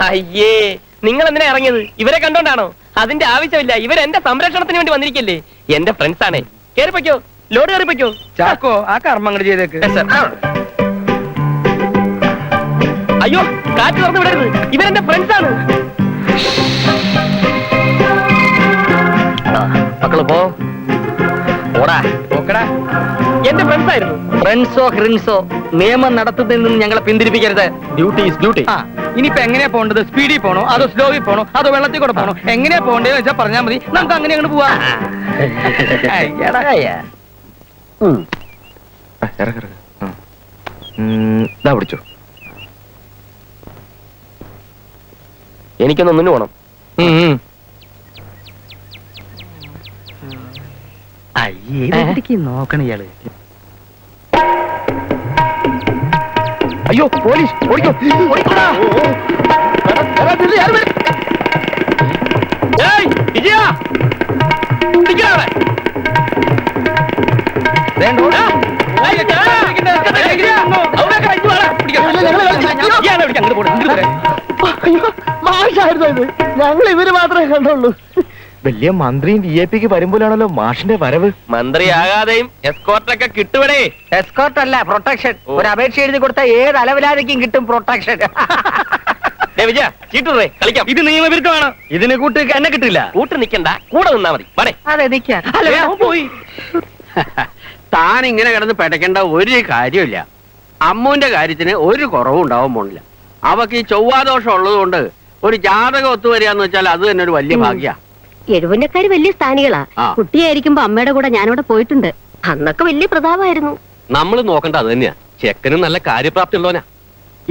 അയ്യേ, നിങ്ങൾ എന്തിനാ ഇറങ്ങിയത്? ഇവരെ കണ്ടോണ്ടാണോ? അതിന്റെ ആവശ്യമില്ല. ഇവരെന്റെ സംരക്ഷണത്തിന് വേണ്ടി വന്നിരിക്കല്ലേ. എന്റെ ഫ്രണ്ട്സ് ആണേ. കേറിപ്പോ, ലോഡ് കയറിപ്പോ. ചാക്കോ, ആ കർമ്മങ്ങൾ ചെയ്തേക്ക്. അയ്യോ, കാറ്റ് തുറന്നു വിടരുത്. ഇവരെന്റെ ഫ്രണ്ട്സ് ആണ്. മക്കള് പോ. ഓടാ, ഓക്കടാ. എന്റെ ഫ്രണ്ട്സ് ആയിരുന്നു. ഫ്രണ്ട്സോ ക്രിൻസോ നിയമം നടത്തുന്നതിൽ നിന്ന് ഞങ്ങളെ പിന്തിരിപ്പിക്കരുത്. Duty is duty. ഇനിയിപ്പോ എങ്ങനെയാ പോകേണ്ടത്? സ്പീഡിൽ പോണോ അതോ സ്ലോവിൽ പോണോ അതോ വെള്ളത്തിൽ കൂടെ പോണോ? എങ്ങനെയാ പോകേണ്ടത് വെച്ചാൽ പറഞ്ഞാൽ മതി, നമുക്ക് അങ്ങനെ അങ്ങോട്ട് പോവാ. പിടിച്ചോ. എനിക്കൊന്ന് ഒന്നിന് പോണം. നോക്കണ ഇയാള്. അയ്യോ, പോലീസ്! ഓടിക്കോ, ഓടിക്കോടാ. വിജയ, ഞങ്ങൾ ഇവര് മാത്രമേ കണ്ടുള്ളൂ. വലിയ മന്ത്രിയും VIP വരുമ്പോഴാണല്ലോ മാഷിന്റെ വരവ്. മന്ത്രിയാകാതെയും എസ്കോർട്ടൊക്കെ കിട്ടുവടേ. എസ്കോർട്ട് അല്ല, പ്രൊട്ടക്ഷൻ. ഒരു അപേക്ഷ എഴുതി കൊടുത്താൽ ഏത് അലവിലാതിക്കും കിട്ടും പ്രൊട്ടക്ഷൻ. വിജയ, ചീട്ടുറേ, കളിക്കാം. ഇത് നിയമവിരുദ്ധമാണ്. ഇതിന് കൂട്ട് എന്നെ കിട്ടില്ല. കൂട്ട് നിക്കണ്ട, കൂടെ നിന്നാ മതി. അതെ, നിൽക്കാൻ പോയി. താൻ ഇങ്ങനെ കിടന്ന് പെടക്കേണ്ട ഒരു കാര്യമില്ല. അമ്മുവിന്റെ കാര്യത്തിന് ഒരു കുറവും ഉണ്ടാവാൻ പോണില്ല. അവക്ക് ഈ ചൊവ്വാദോഷം ഉള്ളതുകൊണ്ട് ഒരു ജാതകം ഒത്തുവരികയെന്ന് വെച്ചാൽ അത് തന്നെ ഒരു വലിയ ഭാഗ്യ. എഴുപന്നക്കാര് വലിയ സ്ഥാനികളാ. കുട്ടിയായിരിക്കുമ്പോ അമ്മയുടെ കൂടെ ഞാനിവിടെ പോയിട്ടുണ്ട്. അന്നൊക്കെ വലിയ പ്രതാപമായിരുന്നു. നമ്മൾ നോക്കണ്ട അത് തന്നെയാ. ചെക്കനും നല്ല കാര്യപ്രാപ്തി ഉള്ളവനാ.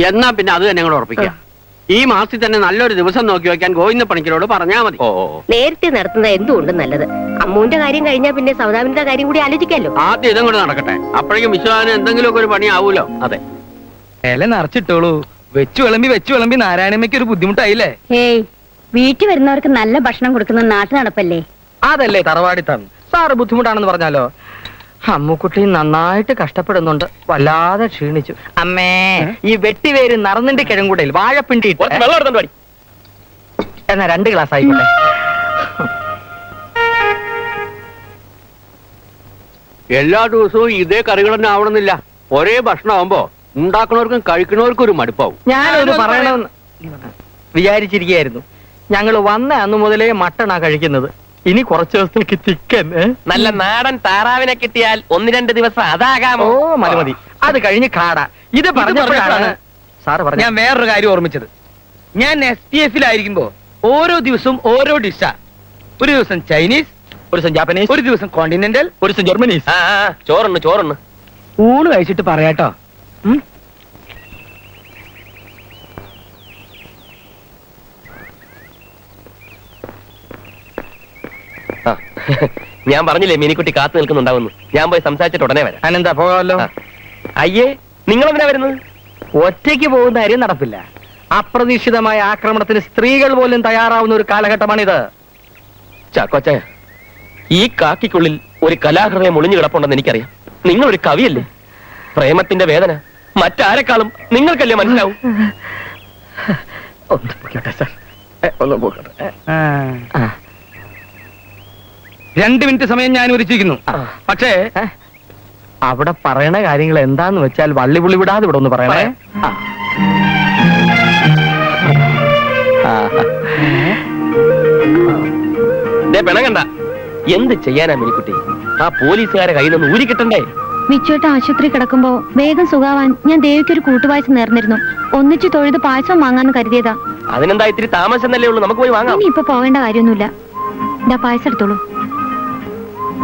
എന്നാ പിന്നെ അത് തന്നെ കൂടെ ഉറപ്പിക്കാം. ഈ മാസത്തിൽ തന്നെ നല്ലൊരു ദിവസം നോക്കി വെക്കാൻ ഗോവിന്ദ പണിക്കരോട് പറഞ്ഞാ മതി. നേരത്തെ നടത്തുന്നത് എന്തുകൊണ്ടും നല്ലത്. അമ്മൂന്റെ കാര്യം കഴിഞ്ഞാൽ പിന്നെ സൗദാമിന്റെ കാര്യം കൂടി ആലോചിക്കാമല്ലോ. ആദ്യം ഇതും കൂടെ നടക്കട്ടെ. അപ്പോഴേക്കും വിശ്വാസം എന്തെങ്കിലുമൊക്കെ ഒരു പണി ആവൂലോ. അതെ, ഇല നിറച്ചിട്ടോളൂ. വെച്ചു വിളമ്പി നാരായണമ്മയ്ക്ക് ഒരു ബുദ്ധിമുട്ടായില്ലേ? ഏയ്, വീട്ടിൽ വരുന്നവർക്ക് നല്ല ഭക്ഷണം കൊടുക്കുന്ന നാട്ടു നടപ്പല്ലേ. അതല്ലേ തറവാടിത്തം. സാറ് ബുദ്ധിമുട്ടാണെന്ന് പറഞ്ഞാലോ? അമ്മുക്കുട്ടി നന്നായിട്ട് കഷ്ടപ്പെടുന്നുണ്ട്. വല്ലാതെ ക്ഷീണിച്ചു. അമ്മേ, ഈ വെട്ടിവേര് നറന്നിന്റെ കിഴങ്കൂടയിൽ വാഴപ്പിണ്ടി വെള്ളം എടുത്തോണ്ട് വാടി. എന്നാ 2 ഗ്ലാസ് ആയിക്കോട്ടെ. എല്ലാ ദിവസവും ഇതേ കറികൾ തന്നെ ആവണമെന്നില്ല. ഒരേ ഭക്ഷണം ആവുമ്പോ ഉണ്ടാക്കുന്നവർക്കും കഴിക്കുന്നവർക്കും ഒരു മടുപ്പാവും. ഞാനൊരു പറയണമെന്ന് വിചാരിച്ചിരിക്കുകയായിരുന്നു. ഞങ്ങൾ വന്ന അന്ന് മുതലേ മട്ടണാ കഴിക്കുന്നത്. ഇനി കുറച്ച് ദിവസത്തേക്ക് ചിക്കൻ. നല്ല നാടൻ താറാവിനെ കിട്ടിയാൽ 1-2 ദിവസം അതാകാമോ? ഓ, മതി. അത് കഴിഞ്ഞ് കാട. ഇത് പറഞ്ഞപ്പോഴാണ് സാറ് പറഞ്ഞു ഞാൻ വേറൊരു കാര്യം ഓർമ്മിച്ചത്. ഞാൻ SPF-ലായിരിക്കുമ്പോ ഓരോ ദിവസവും ഓരോ ഡിഷാ. ഒരു ദിവസം ചൈനീസ്, ഒരു ദിവസം ജാപ്പനീസ്, ഒരു ദിവസം കോണ്ടിനെന്റൽ, ഒരു ദിവസം ജർമ്മനീസ്. ചോറുണ്ട്. ഊണ് കഴിച്ചിട്ട് പറയാട്ടോ. ഞാൻ പറഞ്ഞില്ലേ മിനിക്കുട്ടി കാത്തു നിൽക്കുന്നുണ്ടാവുന്നു. ഞാൻ പോയി സംസാരിച്ചിട്ട് ഉടനെ വരാം. അനെന്താ, പോകാമല്ലോ. അയ്യേ, നിങ്ങൾ എന്തിനാ വരുന്നത്? ഒറ്റയ്ക്ക് പോകുന്ന കാര്യം നടപ്പില്ല. അപ്രതീക്ഷിതമായ ആക്രമണത്തിന് സ്ത്രീകൾ പോലും തയ്യാറാവുന്ന ഒരു കാലഘട്ടമാണിത്. ചാക്കോച്ച, ഈ കാക്കിക്കുള്ളിൽ ഒരു കലാഹൃദയം ഒളിഞ്ഞു കിടപ്പുണ്ടെന്ന് എനിക്കറിയാം. നിങ്ങളൊരു കവിയല്ലേ. പ്രേമത്തിന്റെ വേദന മറ്റാരെക്കാളും നിങ്ങൾക്കല്ലേ മനസ്സിലാവും. ഒന്ന് പോകട്ടെ സാർ, ഒന്ന് പോകട്ടെ. 2 മിനിറ്റ് സമയം ഞാൻ ഒരുച്ചിരിക്കുന്നു. പക്ഷേ അവിടെ പറയണ കാര്യങ്ങൾ എന്താന്ന് വെച്ചാൽ വള്ളിപുള്ളി വിടാതെ ഇവിടെ ഒന്ന് പറയണേ. പെണങ്ങണ്ട. എന്ത് ചെയ്യാനാ മിനിക്കുട്ടി? ആ പോലീസുകാരെ കയ്യിൽ നിന്ന് ഊരി കിട്ടണ്ടേ? മിച്ചുവേട്ട ആശുപത്രി കിടക്കുമ്പോ വേഗം സുഖാവാൻ ഞാൻ ദേവിക്കൊരു കൂട്ടുപായസം നേർന്നിരുന്നു. ഒന്നിച്ചു തൊഴുത് പായസം വാങ്ങാന്ന് കരുതിയതാ. അതിനെന്താ ഇത്തിരി താമസം എന്നല്ലേ ഉള്ളൂ. നമുക്ക് പോയി വാങ്ങാം. ഇനി ഇപ്പൊ പോവേണ്ട കാര്യമൊന്നുമില്ല. ഇതാ പായസം എടുത്തോളൂ.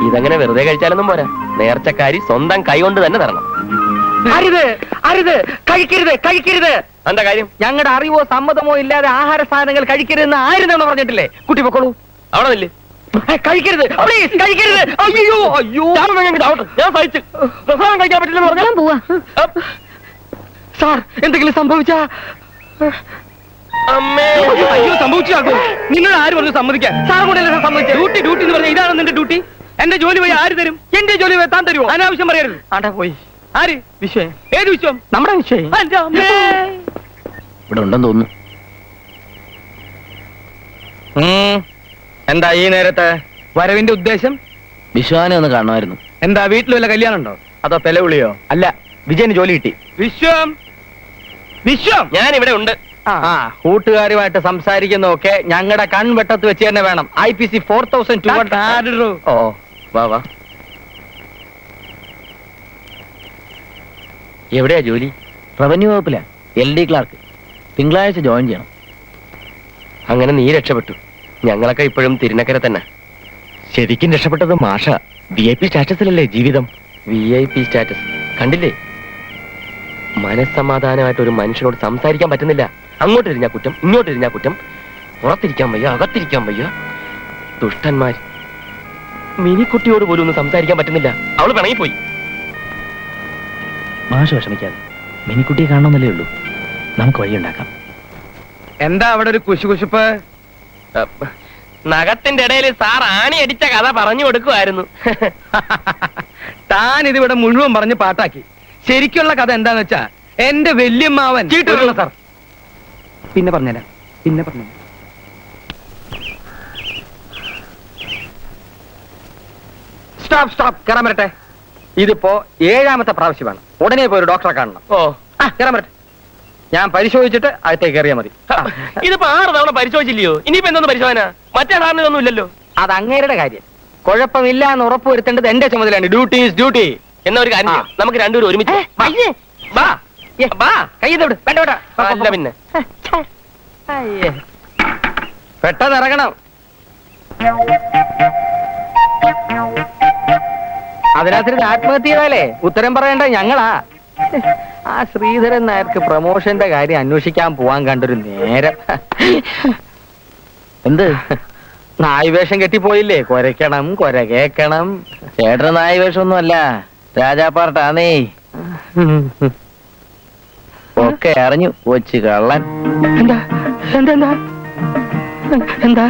ഇതങ്ങനെ വെറുതെ കഴിച്ചാലൊന്നും പോരാ. നേർച്ചക്കാരി സ്വന്തം കൈ കൊണ്ട് തന്നെ തരണം. അരുത്, കഴിക്കരുത്. എന്താ കാര്യം? ഞങ്ങളുടെ അറിവോ സമ്മതമോ ഇല്ലാതെ ആഹാര സാധനങ്ങൾ കഴിക്കരുതെന്ന് ആരും തവണ പറഞ്ഞിട്ടില്ലേ? കുട്ടി പൊക്കോളൂ. അവിടെ നില്ലേ. കഴിക്കരുത്, പ്ലീസ് കഴിക്കരുത്. അയ്യോ, ഞാൻ സഹിച്ചു. പ്രസാദം കഴിക്കാൻ പറ്റില്ലെന്ന് പറഞ്ഞാൽ പോവാ. സാർ, എന്തെങ്കിലും സംഭവിച്ചാ? അമ്മേ, അയ്യോ, സംഭവിച്ചാക്കോ? നിങ്ങൾ ആര് പറഞ്ഞു സമ്മതിക്കാൻ? സാർ കൂടെ സമ്മതിച്ചു. ഡ്യൂട്ടി എന്ന് പറഞ്ഞാൽ ഇതാണ് നിന്റെ ഡ്യൂട്ടി. എന്റെ ജോലി പോയി ആര് തരും? എന്റെ ജോലി പോയി താൻ തരുമോ? അനാവശ്യം പറയരുത്. ആണ്ടാ പോയി. ആര്? വിശ്വം. ഏത് വിശ്വം? നമ്മുടെ വിശ്വം. ഇവിടെ ഉണ്ടെന്ന് തോന്നുന്നു. എന്താ ഈ നേരത്തെ വരവിന്റെ ഉദ്ദേശം? വിശ്വാനെ ഒന്ന് കാണുമായിരുന്നു. എന്താ വീട്ടിൽ വല്ല കല്യാണം ഉണ്ടോ? അതോ പെലവിളിയോ? അല്ല, വിജയന് ജോലി കിട്ടി. വിശ്വം വിശ്വം ഞാൻ ഇവിടെ ഉണ്ട്. ആ കൂട്ടുകാരുമായിട്ട് സംസാരിക്കുന്നതൊക്കെ ഞങ്ങളുടെ കൺവെട്ടത്ത് വെച്ച് തന്നെ വേണം. IPC 4200. ഓ വാ വാ. എവിടെയാ ജോലി? റവന്യൂ വകുപ്പിലാ, LD ക്ലാർക്ക്. തിങ്കളാഴ്ച ജോയിൻ ചെയ്യണം. അങ്ങനെ നീ രക്ഷപ്പെട്ടു. ഞങ്ങളൊക്കെ ഇപ്പോഴും തിരുനക്കര തന്നെ. ശരിക്കും രക്ഷപ്പെട്ടത് മാഷ. VIP സ്റ്റാറ്റസിലല്ലേ ജീവിതം. VIP സ്റ്റാറ്റസ് കണ്ടില്ലേ? മനസ്സമാധാനമായിട്ട് ഒരു മനുഷ്യനോട് സംസാരിക്കാൻ പറ്റുന്നില്ല. അങ്ങോട്ടിരിഞ്ഞാ കുറ്റം, ഇങ്ങോട്ടിരിഞ്ഞാ കുറ്റം. പുറത്തിരിക്കാൻ വയ്യ, അകത്തിരിക്കാൻ വയ്യ. ദുഷ്ടന്മാർ. മിനിക്കുട്ടിയോട് പോലും ഒന്നും സംസാരിക്കാൻ പറ്റുന്നില്ല. അവള് പിണങ്ങിപ്പോയി. മാഷ വിഷമിക്കാതെ, മിനിക്കുട്ടിയെ കാണണമെന്നല്ലേ ഉള്ളൂ. നമുക്ക് വഴിയുണ്ടാക്കാം. എന്താ അവിടെ ഒരു കുശുകുശുപ്പ്? നഖത്തിന്റെ ഇടയിൽ സാർ ആണി അടിച്ച കഥ പറഞ്ഞു കൊടുക്കുമായിരുന്നു. താൻ ഇതിവിടെ മുഴുവൻ പറഞ്ഞ് പാട്ടാക്കി. ശരിക്കുള്ള കഥ എന്താന്ന് വെച്ചാ, എന്റെ വല്യമ്മാവൻ സാർ. പിന്നെ പറഞ്ഞുതരാം, പിന്നെ പറഞ്ഞു. സ്റ്റോപ്പ് കയറാൻ വരട്ടെ. ഇതിപ്പോ 7ാമത്തെ പ്രാവശ്യമാണ്. ഉടനെ പോയി ഒരു ഡോക്ടറെ കാണണം. ഓ, കയറാൻ വരട്ടെ. ഞാൻ പരിശോധിച്ചിട്ട് അകത്തേക്ക് കയറിയാൽ മതി. ഇതിപ്പോ 6 തവണ പരിശോധിച്ചില്ലയോ? ഇനിയിപ്പോ എന്തോന്ന് പരിശോധന? മറ്റേ സാറിന് ഇതൊന്നും ഇല്ലല്ലോ. അത് അങ്ങേരുടെ കാര്യം. കുഴപ്പമില്ല എന്ന് ഉറപ്പ് വരുത്തേണ്ടത് എന്റെ ചുമതലയാണ്. Duty is duty. എന്നാ ഒരു കാര്യം ചെയ്യാം. നമുക്ക് രണ്ടുപേരും ഒരുമിച്ച് വാ. വാ. കയ്യെവിടെ വേണ്ട വേണ്ട. അല്ല പിന്നെ പെട്ടെന്ന് ഇറങ്ങണം. അതിനകത്ത് ആത്മഹത്യ ചെയ്താലേ ഉത്തരം പറയേണ്ട ഞങ്ങളാ. ആ ശ്രീധരൻ നായർക്ക് പ്രമോഷന്റെ കാര്യം അന്വേഷിക്കാൻ പോവാൻ കണ്ടൊരു നേരം. എന്ത് നായ് വേഷം കെട്ടിപ്പോയില്ലേ? കൊരയ്ക്കണം, കൊര കേക്കണം. ചേട്ടൻ നായ വേഷമൊന്നും അല്ല, രാജാപ്പാർട്ടാന്നേ. ഒക്കെ അറിഞ്ഞു കൊച്ചു കള്ളൻ. എന്താ എന്താ എന്താ എന്താ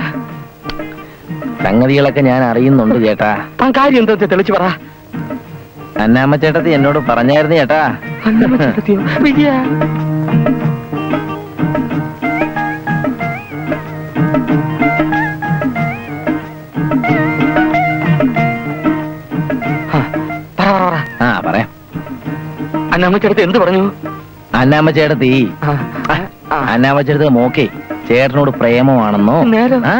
സംഗതികളൊക്കെ ഞാൻ അറിയുന്നുണ്ട് ചേട്ടാ. താൻ കാര്യം എന്താ തെളിച്ചു പറ. അന്നാമ്മ ചേട്ടത്തി എന്നോട് പറഞ്ഞായിരുന്നു ചേട്ടാ. വിജയ ആ പറയാം. അന്നാമ്മ ചേട്ടത്തി എന്ത് പറഞ്ഞു? അന്നാമ്മ ചേട്ടത്തി അന്നാമ്മ ചേട്ടത്തി മോക്കേ ചേട്ടനോട് പ്രേമമാണെന്നോ, നേരോ? ആ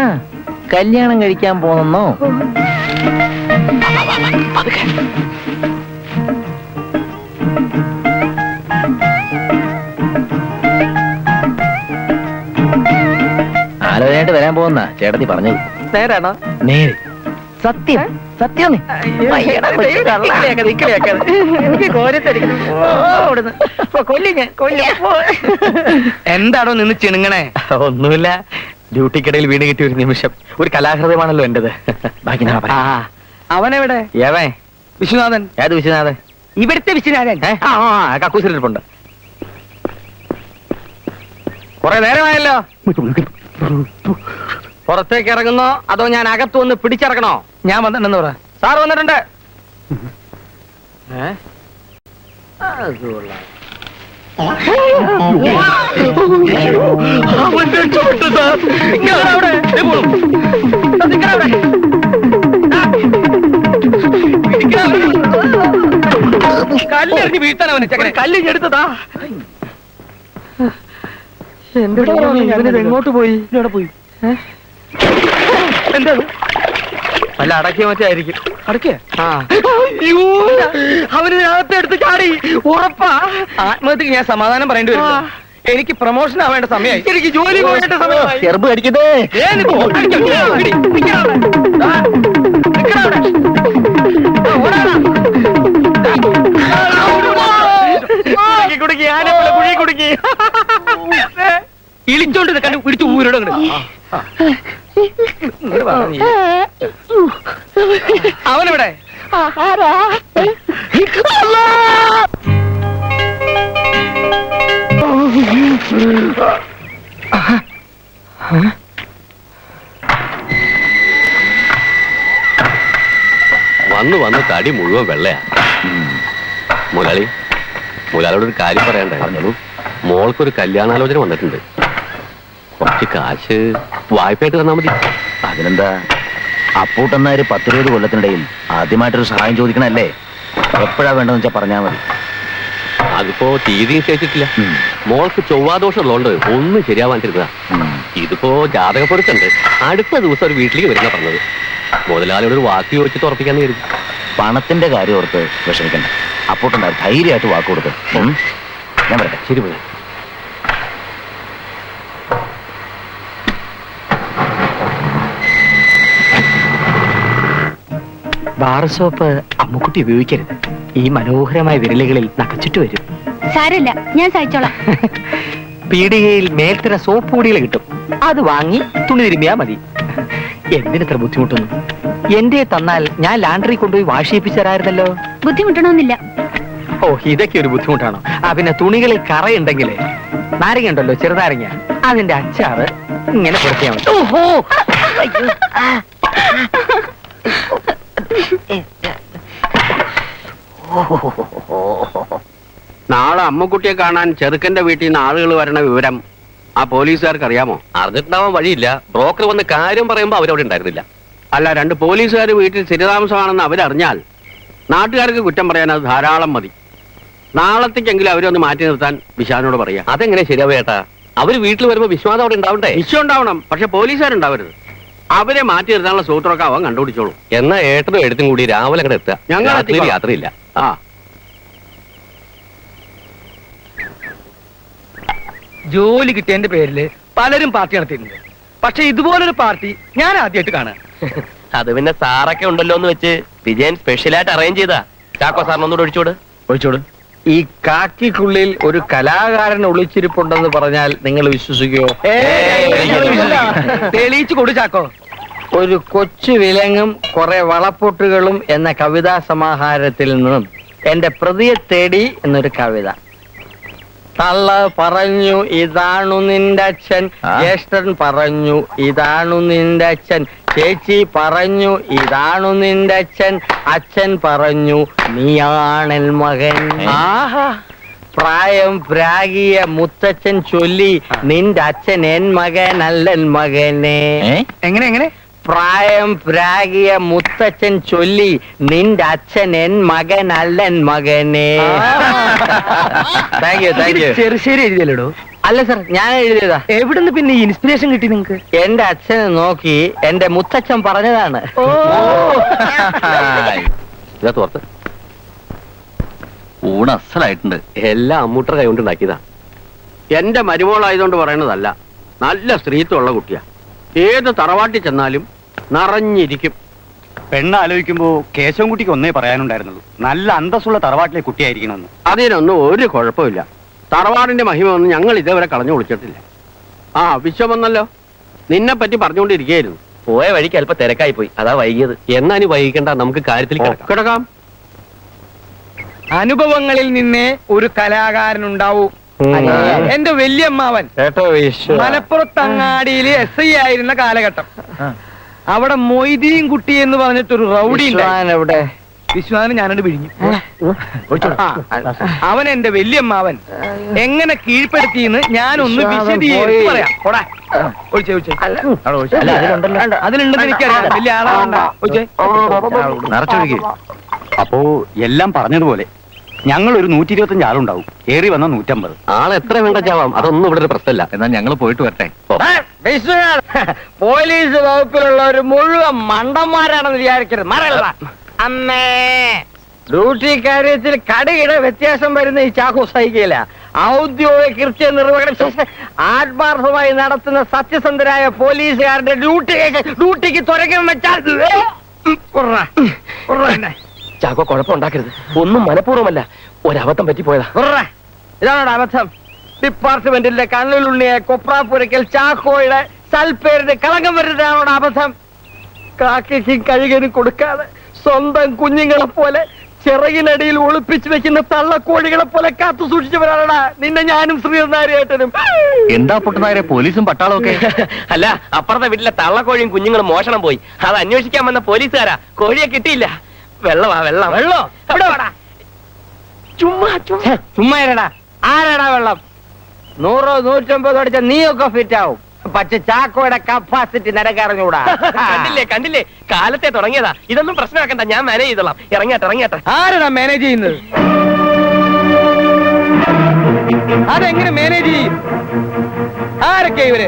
കല്യാണം കഴിക്കാൻ പോണെന്നോ. ആലോചനയായിട്ട് വരാൻ പോകുന്ന ചേട്ടത്തി പറഞ്ഞത്. നേരാണോ? നേര് സത്യം സത്യം. എന്താണോ നിന്ന് ചിണുങ്ങണേ? ഒന്നുമില്ല, ഡ്യൂട്ടിക്കിടയിൽ വീണ് കിട്ടിയ ഒരു നിമിഷം. ഒരു കലാഹൃദയമാണല്ലോ എന്റേത്. ബാക്കി നാളെ പറയാം. അവനെവിടെ? ഏവൻ വിശ്വനാഥൻ. ഏത് വിശ്വനാഥൻ? ഇവിടുത്തെ വിശ്വനാഥൻ. കക്കൂസിലിരിപ്പുണ്ട്. കുറെ നേരമായല്ലോ. പുറത്തേക്ക് ഇറങ്ങുന്നോ അതോ ഞാൻ അകത്തു വന്ന് പിടിച്ചിറക്കണോ? ഞാൻ വന്നിട്ടുണ്ടെന്ന് പറ. സാർ വന്നിട്ടുണ്ട്. കല്ലെറിഞ്ഞ് വീഴ്ത്താൻ അവന് ചക്കനെ. കല്ലിഞ്ഞ് എടുത്തതാ. എങ്ങോട്ട് പോയി? ഇവിടെ പോയി. എന്താ അല്ല അടക്കിയ മറ്റായിരിക്കും. അടക്കിയ അവന് അകത്തെടുത്ത് ചാടി. ഉറപ്പാ. ആത്മഹത്യക്ക് ഞാൻ സമാധാനം പറയേണ്ടി വരും. എനിക്ക് പ്രൊമോഷൻ ആവേണ്ട സമയമായി. എനിക്ക് ജോലി പോകേണ്ട സമയമായി. ചെറുപ്പ് അടിക്കതേ. കുടുക്കി ആനപ്പുഴ കുഴി കുടുക്കി ഇളിച്ചോണ്ട് കണ്ടു പിടിച്ചു ഊരോട്. അവനെവിടെ? വന്ന് വന്ന് തടി മുഴുവൻ വെള്ളയാ. മുതലാളിയോട് ഒരു കാര്യം പറയണ്ടായിരുന്നു. മോൾക്കൊരു കല്യാണാലോചന വന്നിട്ടുണ്ട്. കുറച്ച് കാശ് വായ്പയായിട്ട് തന്നാ മതി. അതിനെന്താ, അപ്പൂട്ടന്നാര് 10-20 കൊല്ലത്തിനിടയിൽ ആദ്യമായിട്ടൊരു സഹായം ചോദിക്കണല്ലേ? എപ്പോഴാ വേണ്ടെന്ന് വെച്ചാൽ പറഞ്ഞാൽ മതി. അതിപ്പോ തീയതി നിശ്ചയിച്ചിട്ടില്ല. മോൾക്ക് ചൊവ്വാദോഷം ഉള്ളതുകൊണ്ട് ഒന്നും ശരിയാവാണ്ടിരുന്നതാ. ഇതിപ്പോ ജാതകപ്പൊരുത്തുണ്ട്. അടുത്ത ദിവസം ഒരു വീട്ടിലേക്ക് വരുന്ന പറഞ്ഞത്. മുതലാളിയോട് ഒരു വാക്ക് ചോദിച്ചിട്ട് ഉറപ്പിക്കാന്ന് കരുതി. പണത്തിന്റെ കാര്യം ഓർത്ത് വിഷമിക്കണ്ട. അപ്പൂട്ടന്നാർ ധൈര്യമായിട്ട് വാക്ക് കൊടുത്ത്. ഞാൻ പറയട്ടെ. ശരി പോലെ. ബാർ സോപ്പ് അമ്മുക്കുട്ടി ഉപയോഗിക്കരുത്. ഈ മനോഹരമായ വിരലുകളിൽ നഖച്ചിട്ട് വരും. സാരമില്ല, ഞാൻ സഹിച്ചോളാം. പീടികയിൽ മേൽത്തര സോപ്പ് പൊടികൾ കിട്ടും. അത് വാങ്ങി തുണി തിരുമ്മിയാ മതി. എന്തിനത്ര ബുദ്ധിമുട്ടൊന്നും. എന്റെ തന്നാൽ ഞാൻ ലാൻഡറി കൊണ്ടുപോയി വാഷ് ചെയ്യിപ്പിച്ചു തരായിരുന്നല്ലോ. ബുദ്ധിമുട്ടണമെന്നില്ല. ഓ, ഇതൊക്കെ ഒരു ബുദ്ധിമുട്ടാണോ? പിന്നെ തുണികളിൽ കറയുണ്ടെങ്കിൽ നാരങ്ങ ഉണ്ടല്ലോ, ചെറുനാരങ്ങ, അതിന്റെ അച്ചാറ് ഇങ്ങനെ പുറത്തിയാ മതി. ഓഹോ, നാളെ അമ്മുക്കുട്ടിയെ കാണാൻ ചെറുക്കന്റെ വീട്ടിൽ നിന്ന് ആളുകൾ വരണ വിവരം ആ പോലീസുകാർക്ക് അറിയാമോ? അറിഞ്ഞിട്ടുണ്ടാവാൻ വഴിയില്ല. ബ്രോക്കർ വന്ന് കാര്യം പറയുമ്പോ അവരവിടെ ഉണ്ടായിരുന്നില്ല. അല്ല, 2 പോലീസുകാർ വീട്ടിൽ സ്ഥിരതാമസമാണെന്ന് അവരറിഞ്ഞാൽ നാട്ടുകാർക്ക് കുറ്റം പറയാൻ അത് ധാരാളം മതി. നാളത്തേക്കെങ്കിലും അവരൊന്ന് മാറ്റി നിർത്താൻ വിശാനോട് പറയാം. അതെങ്ങനെ ശരിയാവും ചേട്ടാ? അവര് വീട്ടിൽ വരുമ്പോ വിശ്വാസം അവിടെ ഉണ്ടാവണ്ടേ? വിശ്വം ഉണ്ടാവണം, പക്ഷെ പോലീസുകാരുണ്ടാവരുത്. അവരെ മാറ്റി നിർത്താനുള്ള സൂത്രമൊക്കെ അവൻ കണ്ടുപിടിച്ചോളൂ. എന്നാ ഏട്ടനും എഴുത്തും കൂടി രാവിലെ അങ്ങോട്ട് എത്തുക. ഞങ്ങൾ രാത്രി എത്തിക്കോളാം. യാത്രയില്ല. ആ ജോലി കിട്ടിയതിന്റെ പേരില് പലരും പാർട്ടി നടത്തിയിട്ടുണ്ട്. പക്ഷെ ഇതുപോലൊരു പാർട്ടി ഞാൻ ആദ്യമായിട്ട് കാണാം. അത് പിന്നെ സാറൊക്കെ ഉണ്ടല്ലോ എന്ന് വെച്ച് വിജയൻ സ്പെഷ്യലായിട്ട് അറേഞ്ച് ചെയ്താ. ചാക്കോ സാറിനൊന്നുകൂടെ ഒഴിച്ചോട്. ഒഴിച്ചോട്. ഈ കാക്കിക്കുള്ളിൽ ഒരു കലാകാരൻ ഒളിച്ചിരിപ്പുണ്ടെന്ന് പറഞ്ഞാൽ നിങ്ങൾ വിശ്വസിക്കുമോ? തെളിയിച്ചു കൊടു ചാക്കോ. ഒരു കൊച്ചു വിലങ്ങും കുറെ വളപ്പൊട്ടുകളും എന്ന കവിതാ സമാഹാരത്തിൽ നിന്നും എന്റെ പ്രതിയെ തേടി എന്നൊരു കവിത. തള്ള പറഞ്ഞു ഇതാണു നിന്റെ അച്ഛൻ, ജ്യേഷ്ഠൻ പറഞ്ഞു ഇതാണു നിന്റെ അച്ഛൻ, ചേച്ചി പറഞ്ഞു ഇതാണു നിന്റെ അച്ഛൻ, അച്ഛൻ പറഞ്ഞു നീയാണൽ മകൻ. പ്രായം പ്രാഗിയ മുത്തച്ഛൻ ചൊല്ലി നിന്റെ അച്ഛൻ എൻ മകനല്ലൻ മകനെ. എങ്ങനെ പ്രായം പ്രാഗിയ മുത്തച്ഛൻ ചൊല്ലി നിന്റെ അച്ഛൻ എൻ മകനല്ലൻ മകനെ. Thank you. ചെറുശ്ശേരി എഴുതിയല്ലോ. അല്ല സർ, ഞാൻ എഴുതിയതാ. എവിടുന്ന് പിന്നെ ഈ ഇൻസ്പിറേഷൻ കിട്ടി നിങ്ങക്ക്? എന്റെ അച്ഛനെ നോക്കി എന്റെ മുത്തച്ഛൻ പറഞ്ഞതാണ്. തോർത്ത് ഊണ് അസലായിട്ടുണ്ട്. എല്ലാം അമ്മൂട്ടർ കൈ കൊണ്ട് ഉണ്ടാക്കിയതാ. എന്റെ മരുമോളായതുകൊണ്ട് പറയണതല്ല, നല്ല സ്ത്രീത്വമുള്ള കുട്ടിയാ. ഏത് തറവാട്ടിൽ ചെന്നാലും നിറഞ്ഞിരിക്കും. പെണ്ണ് ആലോചിക്കുമ്പോ കേശവൻകുട്ടിക്ക് ഒന്നേ പറയാനുണ്ടായിരുന്നുള്ളൂ, നല്ല അന്തസ്സുള്ള തറവാട്ടിലെ കുട്ടിയായിരിക്കണമെന്ന്. അതിനൊന്നും ഒരു കുഴപ്പമില്ല. തറവാടിന്റെ മഹിമ ഒന്നും ഞങ്ങൾ ഇതേവരെ കളഞ്ഞു കുളിച്ചിട്ടില്ല. ആ വിശ്വം വന്നല്ലോ, നിന്നെ പറ്റി പറഞ്ഞുകൊണ്ടിരിക്കുകയായിരുന്നു. പോയ വഴിക്ക് അല്പം തിരക്കായി പോയി, അതാ വൈകിയത്. എന്നാ ഇനി വൈകിക്കണ്ട, നമുക്ക് കാര്യത്തിൽ കിടക്കാം. അനുഭവങ്ങളിൽ നിന്നേ ഒരു കലാകാരൻ ഉണ്ടാവൂ. എന്റെ വല്യമ്മാവൻ മലപ്പുറത്തങ്ങാടിയില് SI ആയിരുന്ന കാലഘട്ടം. അവിടെ മൊയ്തീൻ കുട്ടി എന്ന് പറഞ്ഞിട്ടൊരു റൗഡി എവിടെ? വിശ്വാസം ഞാനോട് പിഴിഞ്ഞു. അവൻ എന്റെ വല്യമ്മാവൻ എങ്ങനെ കീഴ്പ്പെടുത്തിയെന്ന് ഞാനൊന്ന് വിശദീകരിച്ച് പറയാം. അതിലുണ്ടെന്ന് എനിക്കറിയാം. വലിയ ആളാണ്. നിറച്ചൊഴുകി. അപ്പോ എല്ലാം പറഞ്ഞതുപോലെ ഞങ്ങൾ ഒരു 125 ആളുണ്ടാവും. ഏറി വന്ന 150. ആളെത്ര വേണ്ട ചാവാം, അതൊന്നും ഇവിടെ ഒരു പ്രശ്നമില്ല. എന്നാ ഞങ്ങൾ പോയിട്ട് വരട്ടെ. പോലീസ് വകുപ്പിലുള്ളവർ മുഴുവൻ മണ്ടന്മാരാണെന്ന് വിചാരിക്കരുത്. മറല്ല അമ്മേ. ഡ്യൂട്ടി കാര്യത്തിൽ കടയിട വ്യത്യാസം വരുന്ന ഈ ചാക്കോ സഹിക്കില്ല. ഔദ്യോഗിക കൃത്യ നിർവഹണം ആത്മാർത്ഥമായി നടത്തുന്ന സത്യസന്ധരായ പോലീസുകാരുടെ ഡ്യൂട്ടിക്ക് തുരങ്കം വെച്ചാൽ ചാക്കോ കുഴപ്പമുണ്ടാക്കരുത്. ഒന്നും മനഃപൂർവ്വമല്ല, ഒരബദ്ധം പറ്റിപ്പോയതാ. ഇതാണോ അബദ്ധം? ഡിപ്പാർട്ട്മെന്റിന്റെ കണ്ണിലുണ്ണിയ കൊപ്രാപ്പുരയ്ക്കൽ ചാക്കോയുടെ സൽപ്പേരിന്റെ കളങ്കം വരുന്നതാണോ അബദ്ധം? കാക്കയ്ക്കും കഴുകനും കൊടുക്കാതെ സ്വന്തം കുഞ്ഞുങ്ങളെ പോലെ ചിറകിനടിയിൽ ഒളിപ്പിച്ചു വെക്കുന്ന തള്ളക്കോഴികളെ പോലെ കാത്തു സൂക്ഷിച്ചവരാണടാ നിന്നെ ഞാനും ശ്രീനാരായട്ടനും. എന്താ പൊട്ടുന്നാരെ പോലീസും പട്ടാളവും ഒക്കെ? അല്ല, അപ്പുറത്തെ വീട്ടിലെ തള്ളക്കോഴിയും കുഞ്ഞുങ്ങളും മോഷണം പോയി. അത് അന്വേഷിക്കാൻ വന്ന പോലീസുകാരാ. കോഴിയെ കിട്ടിയില്ല. വെള്ളമാ വെള്ളം. വെള്ളോ? ചുമ്മാ ആരാടാ വെള്ളം? 100 150 അടിച്ച നീയൊക്കെ ഫിറ്റ് ആവും. പക്ഷെ ചാക്കോയുടെ കപ്പാസിറ്റി നിനക്കറിഞ്ഞൂടാ. കണ്ടില്ലേ കാലത്തെ തുടങ്ങിയതാ. ഇതൊന്നും പ്രശ്നമാക്കണ്ട, ഞാൻ മാനേജ് ചെയ്തോളാം. ഇറങ്ങട്ടെ. ആരാണ് മാനേജ് ചെയ്യുന്നത്? അതെങ്ങനെ മാനേജ് ചെയ്യും? ആരൊക്കെ ഇവര്?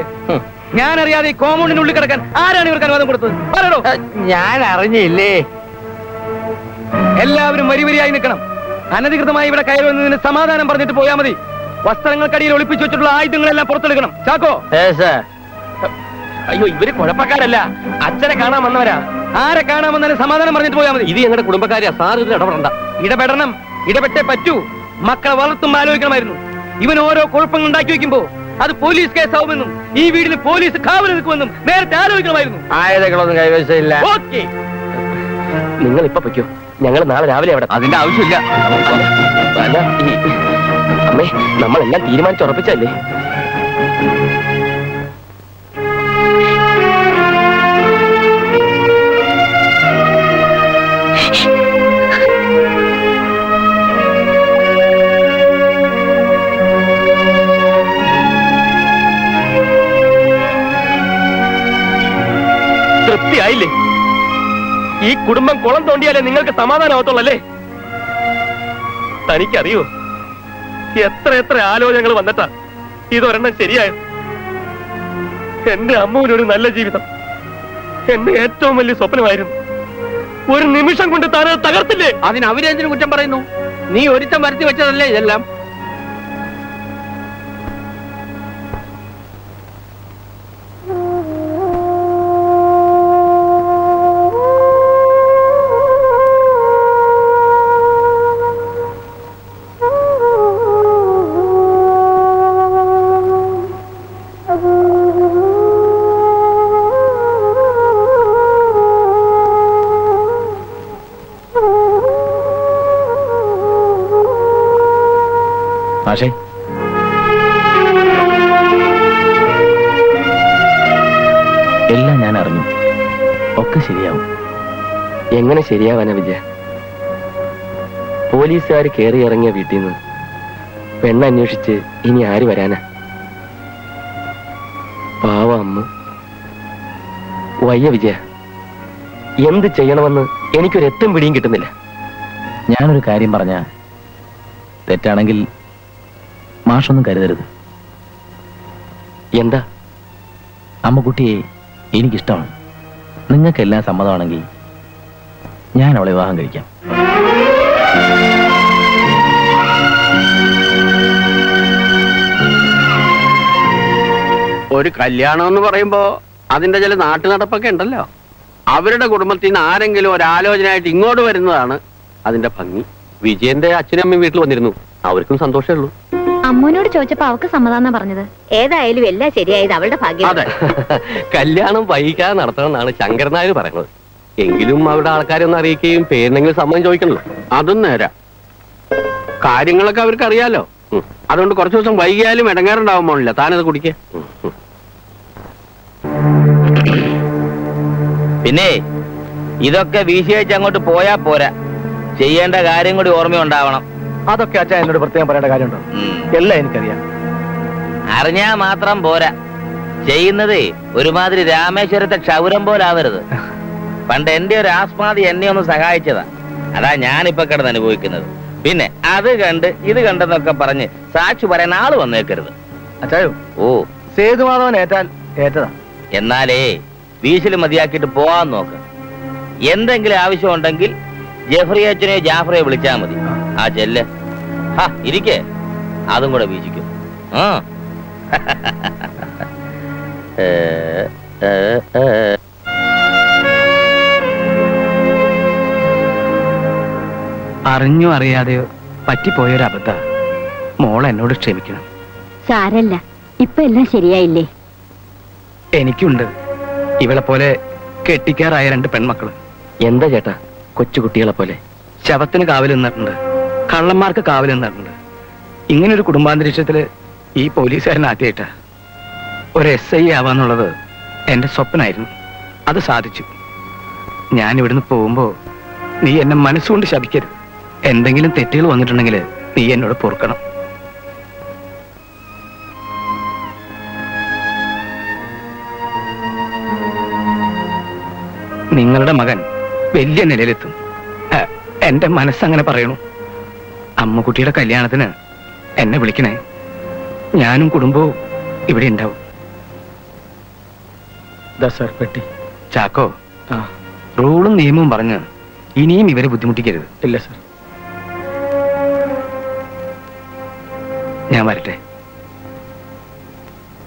ഞാൻ അറിയാതെ ഈ കോമ്പൗണ്ടിനുള്ളിൽ കിടക്കാൻ ആരാണ് ഇവർക്ക് അനുവാദം കൊടുത്തത്? പറയണോ? ഞാൻ അറിഞ്ഞില്ലേ. എല്ലാവരും വരിവരിയായി നിൽക്കണം. അനധികൃതമായി ഇവിടെ കയറി വന്നതിന് സമാധാനം പറഞ്ഞിട്ട് പോയാൽ മതി. വസ്ത്രങ്ങൾക്കടിയിൽ ഒളിപ്പിച്ചു വെച്ചിട്ടുള്ള ആയുധങ്ങളെല്ലാം പുറത്തെടുക്കണം. ചാക്കോ. അയ്യോ, ഇവര് കുഴപ്പക്കാരല്ല, അച്ഛനെ കാണാൻ വന്നവരാ. ആരെ കാണാൻ വന്നാലും സമാധാനം പറഞ്ഞിട്ട് പോയാൽ മതി. ഇത് ഞങ്ങളുടെ കുടുംബക്കാരാ, സാർ ഇതിൽ ഇടപെടണ്ട. ഇടപെടണം, ഇടപെട്ടേ പറ്റൂ. മക്കളെ വളർത്തുമ്പോൾ ആലോചിക്കണമായിരുന്നു. ഇവൻ ഓരോ കുഴപ്പങ്ങൾ ഉണ്ടാക്കി വെക്കുമ്പോ അത് പോലീസ് കേസാവുമെന്നും ഈ വീടിന് പോലീസ് കാവൽ നിൽക്കുമെന്നും നേരത്തെ ആലോചിക്കണമായിരുന്നു. ആയുധങ്ങളൊന്നും കൈവശമില്ല. ഓക്കെ, നിങ്ങൾ ഇപ്പൊ പൊയ്ക്കോ, ഞങ്ങൾ നാളെ രാവിലെ അവിടെ. അതിന്റെ ആവശ്യമില്ല. അല്ല, അമ്മേ, നമ്മളെല്ലാം തീരുമാനിച്ചുറപ്പിച്ചല്ലേ? തൃപ്തിയായില്ലേ? ഈ കുടുംബം കുളം തോണ്ടിയാലേ നിങ്ങൾക്ക് സമാധാനമാവത്തുള്ളല്ലേ? തനിക്കറിയോ എത്ര ആലോചനകൾ വന്നിട്ടാ ഇതൊരെണ്ണം ശരിയായത്? എന്റെ അമ്മൂനൊരു നല്ല ജീവിതം എന്റെ ഏറ്റവും വലിയ സ്വപ്നമായിരുന്നു. ഒരു നിമിഷം കൊണ്ട് താനത് തകർത്തില്ലേ? അതിന് അവരെന്തിനു കുറ്റം പറയുന്നു? നീ ഒരുത്തം വരുത്തി വെച്ചതല്ലേ ഇതെല്ലാം? മാഷേ, എല്ലാം ഞാൻ അറിഞ്ഞു. ഒക്കെ ശരിയാവും. എങ്ങനെ ശരിയാവാനാ വിജയ? പോലീസുകാർ കയറി ഇറങ്ങിയ വീട്ടിൽ നിന്ന് പെണ്ണന്വേഷിച്ച് ഇനി ആര് വരാനാ? പാവ അമ്മ. വയ്യ വിജയ, എന്ത് ചെയ്യണമെന്ന് എനിക്കൊരു എത്തും പിടിയും കിട്ടുന്നില്ല. ഞാനൊരു കാര്യം പറഞ്ഞ തെറ്റാണെങ്കിൽ മാഷൊന്നും കരുതരുത്. എന്താ? അമ്മക്കുട്ടിയെ എനിക്കിഷ്ടമാണ്. നിങ്ങൾക്കെല്ലാം സമ്മതമാണെങ്കിൽ ഞാൻ അവളെ വിവാഹം കഴിക്കാം. ഒരു കല്യാണം എന്ന് പറയുമ്പോ അതിന്റെ ചില നാട്ടു നടപ്പൊക്കെ ഉണ്ടല്ലോ. അവരുടെ കുടുംബത്തിൽ നിന്ന് ആരെങ്കിലും ഒരാലോചനയായിട്ട് ഇങ്ങോട്ട് വരുന്നതാണ് അതിന്റെ ഭംഗി. വിജയന്റെ അച്ഛനും അമ്മയും വീട്ടിൽ വന്നിരുന്നു, അവർക്കും സന്തോഷമേ ഉള്ളൂ. അമ്മൂനോട് ചോദിച്ചപ്പോ അവക്ക് സമ്മതാന്നാ പറഞ്ഞത്. ഏതായാലും എല്ലാം ശരിയായത് അവളുടെ ഭാഗ്യം. അതെ, കല്യാണം വൈകാതെ നടത്തണമെന്നാണ് ശങ്കരൻ നായർ പറയുന്നത്. എങ്കിലും അവിടെ ആൾക്കാരെ ഒന്ന് അറിയിക്കുകയും പേരിനെങ്കിലും സമ്മതം ചോദിക്കണല്ലോ. അതും നേരാ. കാര്യങ്ങളൊക്കെ അവർക്ക് അറിയാലോ. അതുകൊണ്ട് കുറച്ചു ദിവസം വൈകിയാലും ഇടങ്ങേറുണ്ടാവാൻ പോണില്ല. താനത് കുടിക്കേ. പിന്നെ ഇതൊക്കെ വീശിയച്ച് അങ്ങോട്ട് പോയാ പോരാ, ചെയ്യേണ്ട കാര്യം കൂടി ഓർമ്മയുണ്ടാവണം. അതൊക്കെ അച്ഛൻ എന്നോട് പ്രത്യേകം പറയേണ്ട കാര്യമുണ്ടോ? എല്ലാം എനിക്കറിയാം. അറിഞ്ഞാ മാത്രം പോരാ, ചെയ്യുന്നതേ ഒരുമാതിരി രാമേശ്വരത്തെ ക്ഷൗരം പോലാവരുത്. പണ്ട് എന്റെ ഒരു ആസ്മാതി എന്നെ ഒന്ന് സഹായിച്ചതാ, അതാ ഞാനിപ്പൊ കിടന്ന് അനുഭവിക്കുന്നത്. പിന്നെ അത് കണ്ട് ഇത് കണ്ടെന്നൊക്കെ പറഞ്ഞ് സാക്ഷി പറയാൻ ആള് വന്നേക്കരുത്. അച്ചായോ, ഓ, സേതുമാധവൻ ഏറ്റാൽ ഏറ്റതാ. എന്നാലേ വീശില് മതിയാക്കിയിട്ട് പോവാൻ നോക്ക്. എന്തെങ്കിലും ആവശ്യമുണ്ടെങ്കിൽ ജഫറി അച്ഛനെയോ ജാഫറെയോ വിളിച്ചാ മതി. ആ ചെല്ല്, ഇരിക്കേ, അതും കൂടെ വീശിക്കും. അറിഞ്ഞോ അറിയാതെയോ പറ്റിപ്പോയൊരബദ്ധ. മോൾ എന്നോട് ക്ഷമിക്കണം. സാരല്ല, ഇപ്പൊ എല്ലാം ശരിയായില്ലേ? എനിക്കുണ്ട് ഇവളെ പോലെ കെട്ടിക്കാറായ 2 പെൺമക്കള്. എന്താ ചേട്ടാ, കൊച്ചുകുട്ടികളെ പോലെ? ശവത്തിന് കാവൽ നിന്നിട്ടുണ്ട്, കള്ളന്മാർക്ക് കാവൽ നിന്നിട്ടുണ്ട്. ഇങ്ങനൊരു കുടുംബാന്തരീക്ഷത്തില് ഈ പോലീസുകാരൻ ആദ്യമായിട്ടാ. ഒരു SI ആവാന്നുള്ളത് എന്റെ സ്വപ്നമായിരുന്നു, അത് സാധിച്ചു. ഞാൻ ഇവിടുന്ന് പോകുമ്പോ നീ എന്നെ മനസ്സുകൊണ്ട് ശപിക്കരുത്. എന്തെങ്കിലും തെറ്റുകൾ വന്നിട്ടുണ്ടെങ്കിൽ നീ എന്നോട് പൊറുക്കണം. നിങ്ങളുടെ മകൻ വലിയ നിലയിലെത്തും. എന്റെ മനസ്സങ്ങനെ പറയണു. അമ്മുക്കുട്ടിയുടെ കല്യാണത്തിന് എന്നെ വിളിക്കണേ. ഞാനും കുടുംബവും ഇവിടെ ഉണ്ടാവും. സർ പെട്ടി. ചാക്കോ, റൂളും നിയമവും പറഞ്ഞ് ഇനിയും ഇവരെ ബുദ്ധിമുട്ടിക്കരുത്. ഇല്ല സർ. ഞാൻ വരട്ടെ.